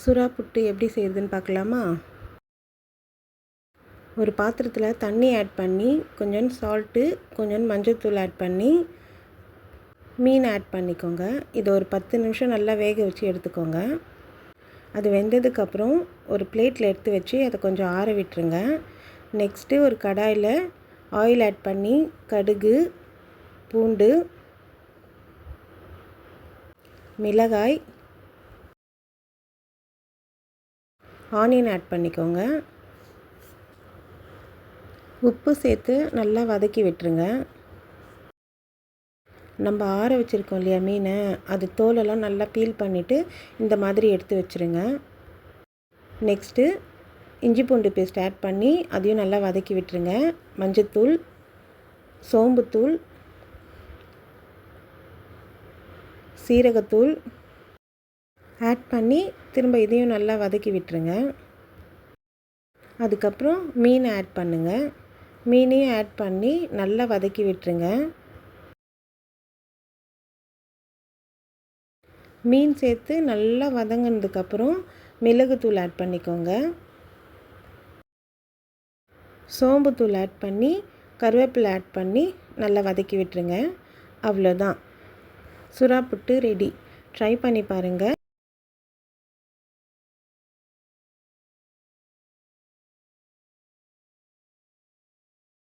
சுறா புட்டு எப்படி செய்யுதுன்னு பார்க்கலாமா? ஒரு பாத்திரத்தில் தண்ணி ஆட் பண்ணி கொஞ்சம் சால்ட்டு கொஞ்சம் மஞ்சள்தூள் ஆட் பண்ணி மீன் ஆட் பண்ணிக்கோங்க. இதை ஒரு 10 நிமிஷம் நல்லா வேக வச்சு எடுத்துக்கோங்க. அது வெந்ததுக்கப்புறம் ஒரு பிளேட்டில் எடுத்து வச்சு அதை கொஞ்சம் ஆற விட்டுருங்க. நெக்ஸ்ட்டு ஒரு கடாயில் ஆயில் ஆட் பண்ணி கடுகு, பூண்டு, மிளகாய், ஆனியன் ஆட் பண்ணிக்கோங்க. உப்பு சேர்த்து நல்லா வதக்கி விட்டுருங்க. நம்ம ஆற வச்சுருக்கோம் இல்லையா மீனை, அது தோலெல்லாம் நல்லா பீல் பண்ணிவிட்டு இந்த மாதிரி எடுத்து வச்சுருங்க. நெக்ஸ்ட்டு இஞ்சி பூண்டு பேஸ்ட் ஆட் பண்ணி அதையும் நல்லா வதக்கி விட்டுருங்க. மஞ்சத்தூள், சோம்புத்தூள், சீரகத்தூள் ஆட் பண்ணி திரும்ப இதையும் நல்லா வதக்கி விட்டுருங்க. அதுக்கப்புறம் மீனை ஆட் பண்ணுங்கள். மீனையும் ஆட் பண்ணி நல்லா வதக்கி விட்டுருங்க. மீன் சேர்த்து நல்லா வதங்கினதுக்கப்புறம் மிளகுத்தூள் ஆட் பண்ணிக்கோங்க. சோம்புத்தூள் ஆட் பண்ணி கருவேப்பிலை ஆட் பண்ணி நல்லா வதக்கி விட்டுருங்க. அவ்வளோதான், சுறா புட்டு ரெடி. ட்ரை பண்ணி பாருங்கள்.